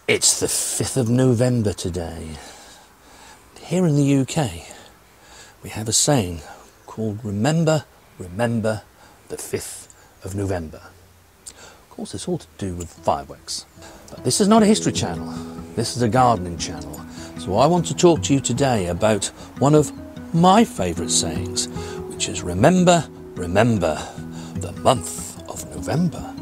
It's the 5th of November today. Here in the UK, we have a saying called remember the 5th of November. Of course, it's all to do with fireworks. But this is not a history channel. This is a gardening channel. So I want to talk to you today about one of my favourite sayings, which is remember the month of November.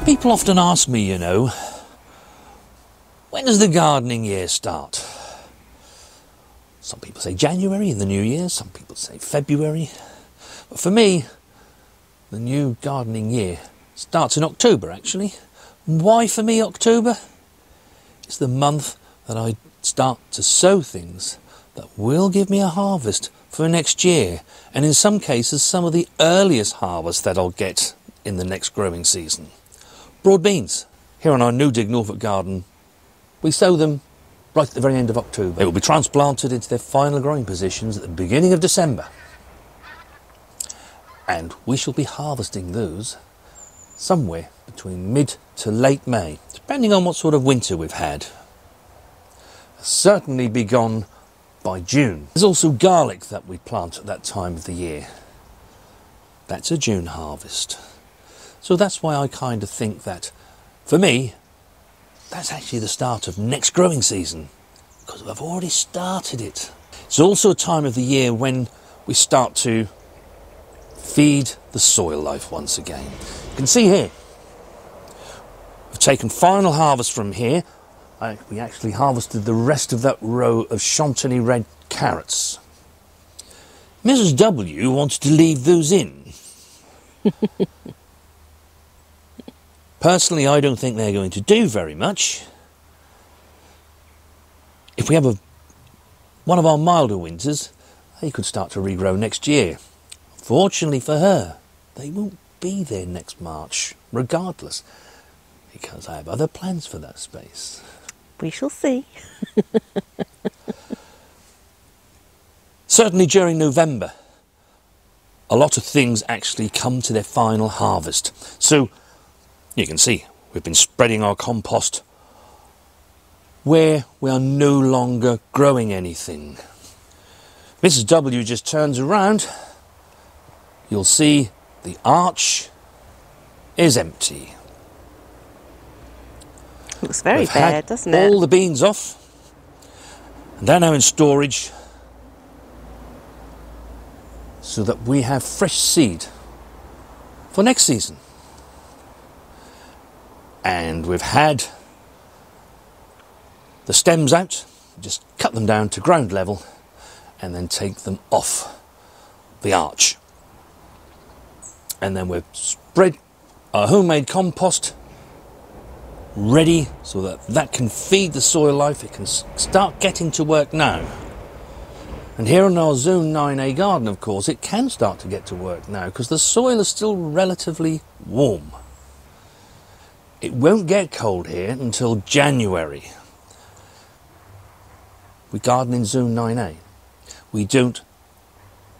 People often ask me, when does the gardening year start? Some people say January in the new year, some people say February. But for me, the new gardening year starts in October, actually. Why for me October? It's the month that I start to sow things that will give me a harvest for next year. And in some cases, some of the earliest harvests that I'll get in the next growing season. Broad beans. Here on our No Dig Norfolk garden, we sow them right at the very end of October. They will be transplanted into their final growing positions at the beginning of December. And we shall be harvesting those somewhere between mid to late May, depending on what sort of winter we've had. They'll certainly be gone by June. There's also garlic that we plant at that time of the year. That's a June harvest. So that's why I kind of think that, for me, that's actually the start of next growing season, because I've already started it. It's also a time of the year when we start to feed the soil life once again. You can see here, we've taken final harvest from here. We actually harvested the rest of that row of Chantilly red carrots. Mrs. W wanted to leave those in. Personally, I don't think they're going to do very much. If we have one of our milder winters, they could start to regrow next year. Fortunately for her, they won't be there next March, regardless, because I have other plans for that space. We shall see. Certainly during November, a lot of things actually come to their final harvest. So, you can see, we've been spreading our compost where we are no longer growing anything. Mrs. W just turns around. You'll see the arch is empty. Looks very We've bare, had doesn't it? all the beans off, and they're now in storage so that we have fresh seed for next season. And we've had the stems out, just cut them down to ground level and then take them off the arch. And then we've spread our homemade compost ready so that that can feed the soil life. It can start getting to work now. And here in our Zone 9A garden, of course, it can start to get to work now because the soil is still relatively warm. It won't get cold here until January. We garden in Zone 9A. We don't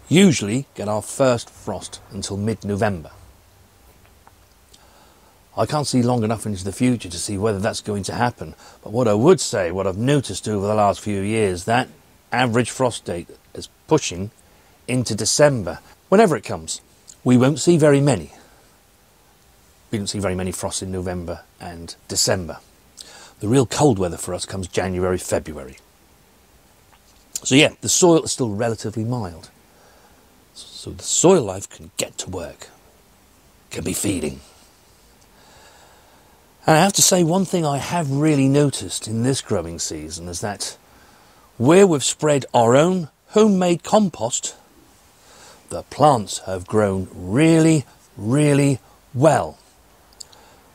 usually get our first frost until mid-November. I can't see long enough into the future to see whether that's going to happen. But what I would say, what I've noticed over the last few years, that average frost date is pushing into December. Whenever it comes, we won't see very many. We don't see very many frosts in November and December. The real cold weather for us comes January, February. So yeah, the soil is still relatively mild. So the soil life can get to work, can be feeding. And I have to say, one thing I have really noticed in this growing season is that where we've spread our own homemade compost, the plants have grown really, really well.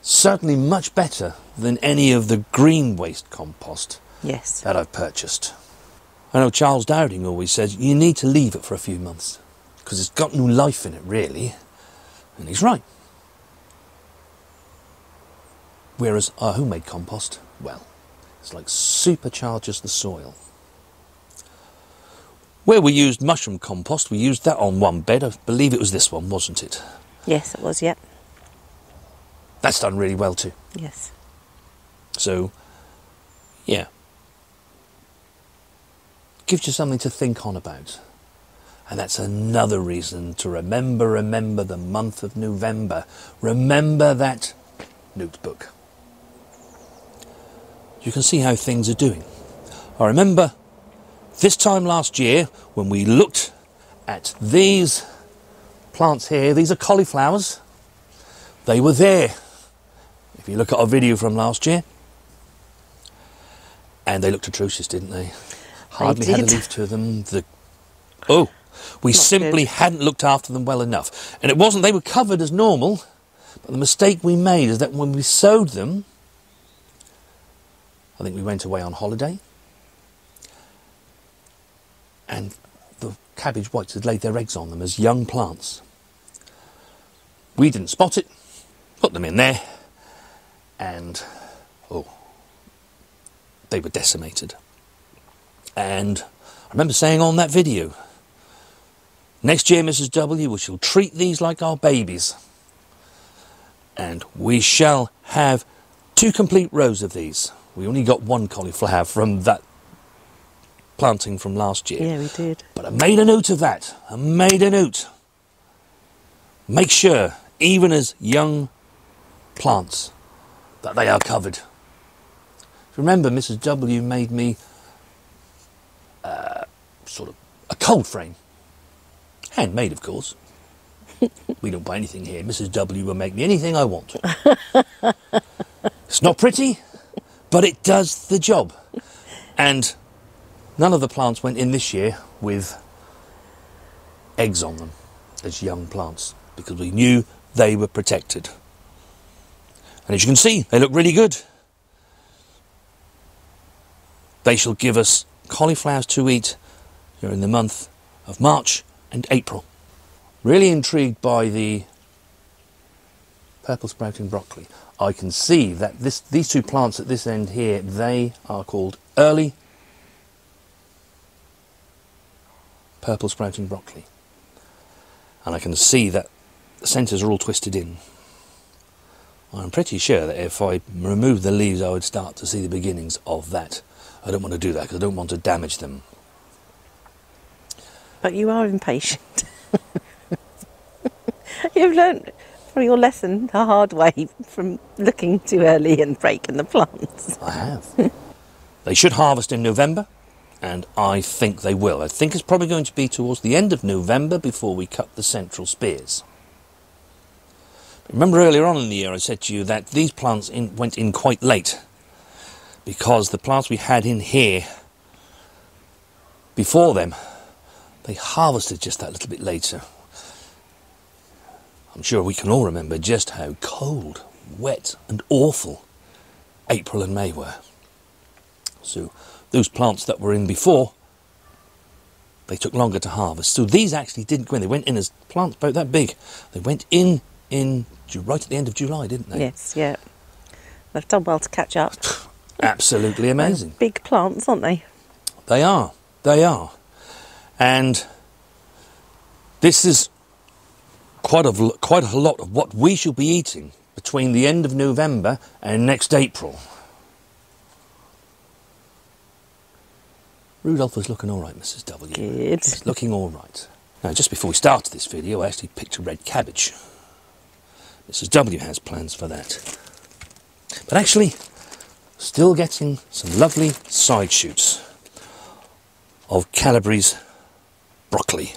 Certainly much better than any of the green waste compost Yes. that I've purchased. I know Charles Dowding always says you need to leave it for a few months because it's got new life in it, really. And he's right. Whereas our homemade compost, well, it's like supercharges the soil. Where we used mushroom compost, we used that on one bed. I believe it was this one, wasn't it? Yes, it was, yep. That's done really well too. Yes. So, yeah. Gives you something to think on about. And that's another reason to remember the month of November. Remember that notebook. You can see how things are doing. I remember this time last year when we looked at these plants here. These are cauliflowers. They were there. If you look at our video from last year. And they looked atrocious, didn't they? Hardly had a leaf to them. We simply hadn't looked after them well enough. And it wasn't, they were covered as normal, but the mistake we made is that when we sowed them, I think we went away on holiday, and the cabbage whites had laid their eggs on them as young plants. We didn't spot it, put them in there, and they were decimated. And I remember saying on that video, next year, Mrs. W, we shall treat these like our babies. And we shall have 2 complete rows of these. We only got 1 cauliflower from that planting from last year. Yeah, we did. But I made a note of that. I made a note. Make sure, even as young plants, that they are covered. Remember, Mrs. W made me sort of a cold frame. Handmade, of course. We don't buy anything here. Mrs. W will make me anything I want. It's not pretty, but it does the job. And none of the plants went in this year with eggs on them as young plants because we knew they were protected. And as you can see, they look really good. They shall give us cauliflowers to eat during the month of March and April. Really intrigued by the purple sprouting broccoli. I can see that these 2 plants at this end here, they are called early purple sprouting broccoli. And I can see that the centres are all twisted in. I'm pretty sure that if I remove the leaves I would start to see the beginnings of that. I don't want to do that because I don't want to damage them. But you are impatient. You've learnt from your lesson the hard way from looking too early and breaking the plants. I have. They should harvest in November, and I think they will. I think it's probably going to be towards the end of November before we cut the central spears. Remember earlier on in the year I said to you that these plants went in quite late because the plants we had in here before them, they harvested just that little bit later. I'm sure we can all remember just how cold, wet and awful April and May were. So those plants that were in before, they took longer to harvest. So these actually didn't go in. They went in as plants about that big. They went in right at the end of July, didn't they? Yes, yeah. They've done well to catch up. Absolutely amazing. Big plants, aren't they? They are. They are. And this is quite a lot of what we shall be eating between the end of November and next April. Rudolph was looking all right, Mrs. W. Good. He's looking all right. Now, just before we started this video, I actually picked a red cabbage. Mrs. W has plans for that. But actually, still getting some lovely side shoots of Calabrese broccoli.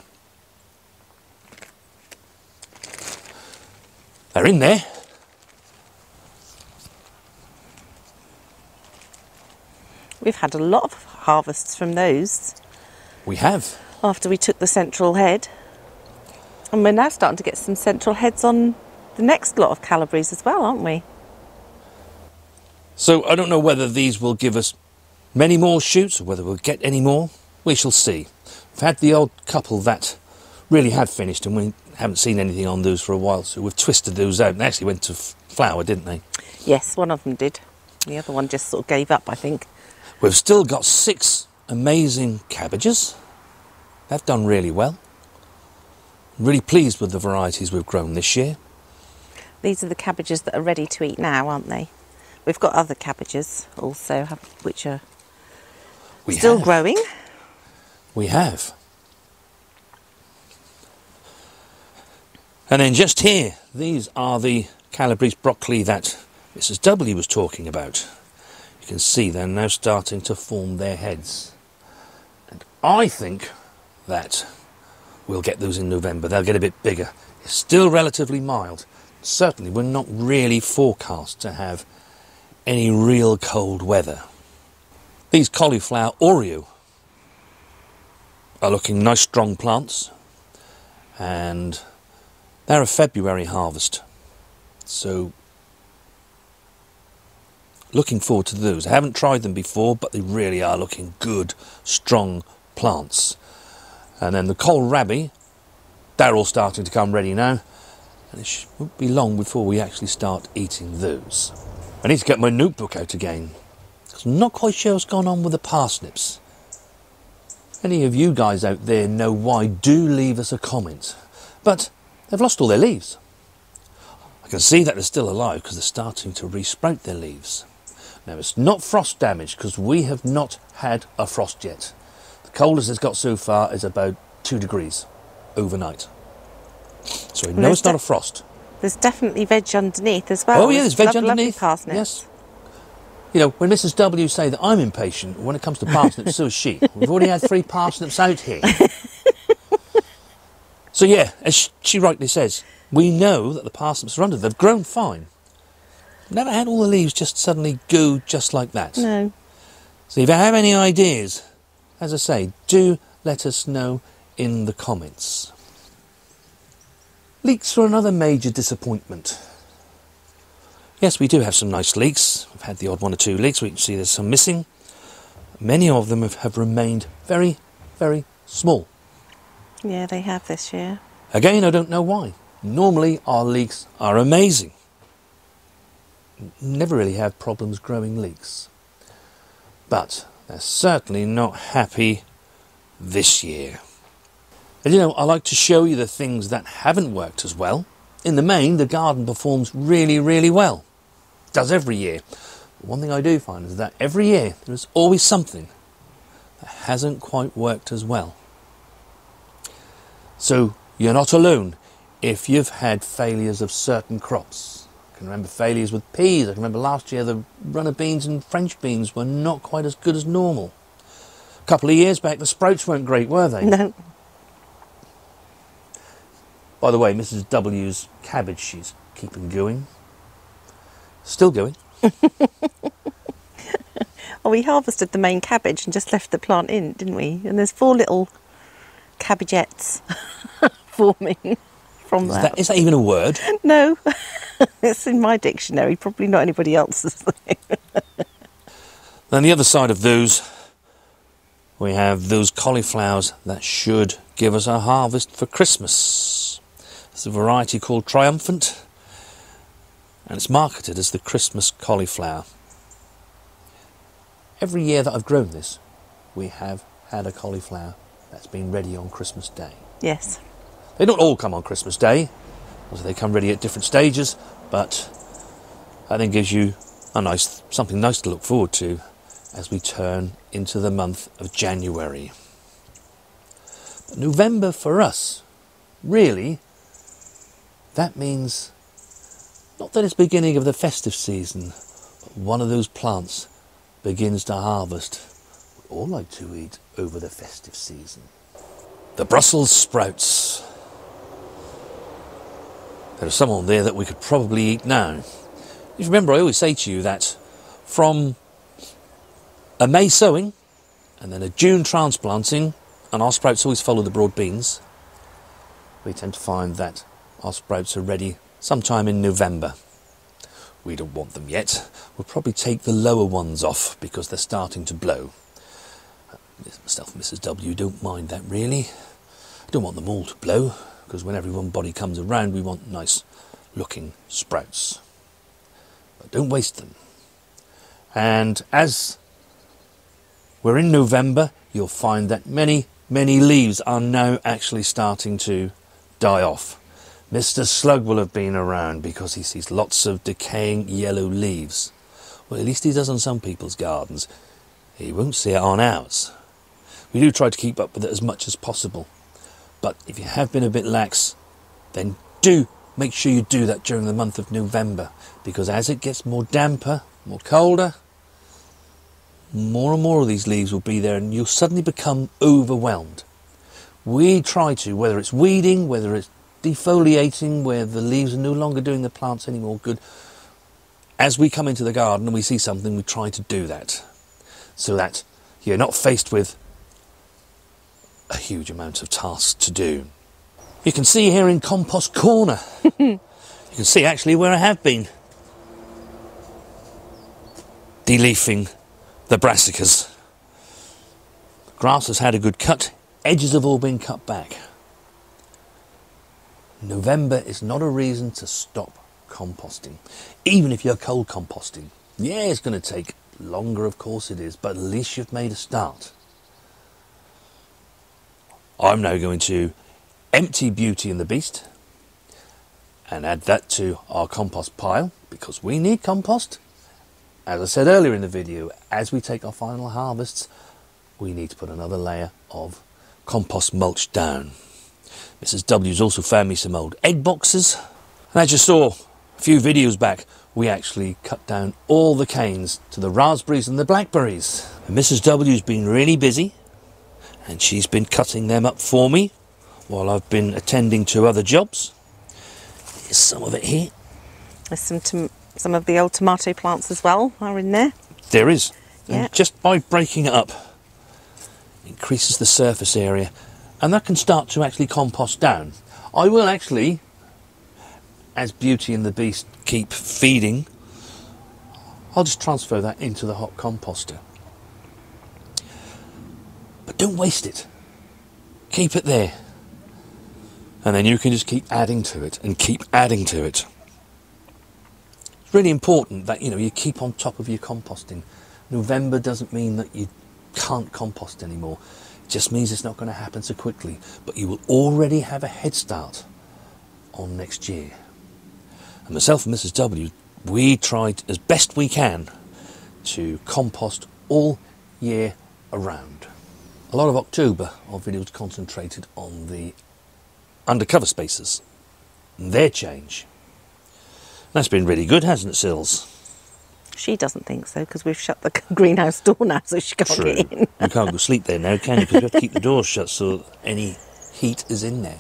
They're in there. We've had a lot of harvests from those. We have. After we took the central head. And we're now starting to get some central heads on the next lot of Calabrese as well, aren't we? So I don't know whether these will give us many more shoots or whether we'll get any more. We shall see. We've had the odd couple that really had finished and we haven't seen anything on those for a while, so we've twisted those out. They actually went to flower, didn't they? Yes, one of them did. The other one just sort of gave up, I think. We've still got 6 amazing cabbages. They've done really well. Really pleased with the varieties we've grown this year. These are the cabbages that are ready to eat now, aren't they? We've got other cabbages also, which are still growing. We have. And then just here, these are the Calabrese broccoli that Mrs. W was talking about. You can see they're now starting to form their heads. And I think that we'll get those in November. They'll get a bit bigger. It's still relatively mild. Certainly we're not really forecast to have any real cold weather. These cauliflower Oreo are looking nice strong plants, and they're a February harvest. So looking forward to those. I haven't tried them before, but they really are looking good, strong plants. And then the kohlrabi, they're all starting to come ready now. And it won't be long before we actually start eating those. I need to get my notebook out again, because I'm not quite sure what's gone on with the parsnips. Any of you guys out there know why, do leave us a comment. But they've lost all their leaves. I can see that they're still alive because they're starting to resprout their leaves. Now it's not frost damage because we have not had a frost yet. The coldest it's got so far is about 2 degrees overnight. So we know it's not a frost. There's definitely veg underneath as well. Oh yeah, there's veg underneath. Parsnips. Yes. You know, when Mrs. W say that I'm impatient, when it comes to parsnips, so is she. We've already had 3 parsnips out here. So yeah, as she rightly says, we know that the parsnips are under. They've grown fine. Never had all the leaves just suddenly go just like that. No. So if you have any ideas, as I say, do let us know in the comments. Leeks are another major disappointment. Yes, we do have some nice leeks. We've had the odd 1 or 2 leeks. We can see there's some missing. Many of them have remained very, very small. Yeah, they have this year. Again, I don't know why. Normally our leeks are amazing. Never really have problems growing leeks. But they're certainly not happy this year. And you know, I like to show you the things that haven't worked as well. In the main, the garden performs really, really well. It does every year. But one thing I do find is that every year there's always something that hasn't quite worked as well. So you're not alone if you've had failures of certain crops. I can remember failures with peas. I can remember last year the runner beans and French beans were not quite as good as normal. A couple of years back the sprouts weren't great, were they? No. By the way, Mrs. W's cabbage, she's keeping going. Still going. Oh, we harvested the main cabbage and just left the plant in, didn't we? And there's 4 little cabbagettes forming from that. Is that even a word? No, it's in my dictionary, probably not anybody else's. Then the other side of those, we have those cauliflowers that should give us a harvest for Christmas. It's a variety called Triumphant, and it's marketed as the Christmas cauliflower. Every year that I've grown this, we have had a cauliflower that's been ready on Christmas Day. Yes. They don't all come on Christmas Day, so they come ready at different stages, but that then gives you something nice to look forward to as we turn into the month of January. But November for us, really, that means not that it's beginning of the festive season, but one of those plants begins to harvest we all like to eat over the festive season. The Brussels sprouts. There's some on there that we could probably eat now. You remember, I always say to you that from a May sowing and then a June transplanting, and our sprouts always follow the broad beans, we tend to find that our sprouts are ready sometime in November. we don't want them yet. We'll probably take the lower ones off because they're starting to blow. Myself and Mrs. W don't mind that really. I don't want them all to blow because when everybody comes around we want nice looking sprouts. But don't waste them. And as we're in November, you'll find that many leaves are now actually starting to die off. Mr. Slug will have been around because he sees lots of decaying yellow leaves. Well, at least he does on some people's gardens. He won't see it on ours. We do try to keep up with it as much as possible. But if you have been a bit lax, then do make sure you do that during the month of November. Because as it gets more damper, more colder, more and more of these leaves will be there and you'll suddenly become overwhelmed. We try to, whether it's weeding, whether it's defoliating, where the leaves are no longer doing the plants any more good. As we come into the garden and we see something, we try to do that. So that you're not faced with a huge amount of tasks to do. You can see here in Compost Corner, you can see actually where I have been de-leafing the brassicas. Grass has had a good cut, edges have all been cut back. November is not a reason to stop composting, even if you're cold composting. Yeah, it's going to take longer, of course it is, but at least you've made a start. I'm now going to empty Beauty and the Beast and add that to our compost pile because we need compost. As I said earlier in the video, as we take our final harvests, we need to put another layer of compost mulch down. Mrs. W's also found me some old egg boxes. And as you saw a few videos back, we actually cut down all the canes to the raspberries and the blackberries. And Mrs. W's been really busy and she's been cutting them up for me while I've been attending to other jobs. Here's some of it here. There's some of the old tomato plants as well are in there. There is. Yeah. And just by breaking it up, it increases the surface area and that can start to actually compost down. I will actually, as Beauty and the Beast keep feeding, I'll just transfer that into the hot composter. But don't waste it. Keep it there. And then you can just keep adding to it and keep adding to it. It's really important that you keep on top of your composting. November doesn't mean that you can't compost anymore. It just means it's not going to happen so quickly. But you will already have a head start on next year. And myself and Mrs. W, we tried as best we can to compost all year around. A lot of October, our videos concentrated on the undercover spaces and their change. That's been really good, hasn't it, Sills? She doesn't think so because we've shut the greenhouse door now, so she can't get in. You can't go sleep there now, can you? Because you have to keep the doors shut so any heat is in there.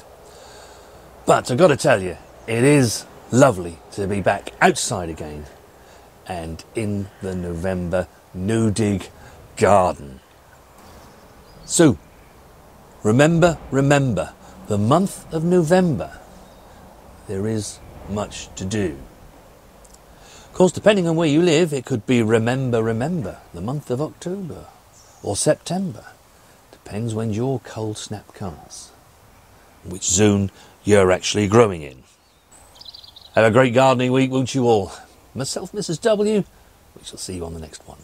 But I've got to tell you, it is lovely to be back outside again and in the November No Dig Garden. So, remember, the month of November, there is much to do. Of course, depending on where you live, it could be remember, the month of October or September. Depends when your cold snap comes, which zone you're actually growing in. Have a great gardening week, won't you all? Myself, Mrs. W, we shall see you on the next one.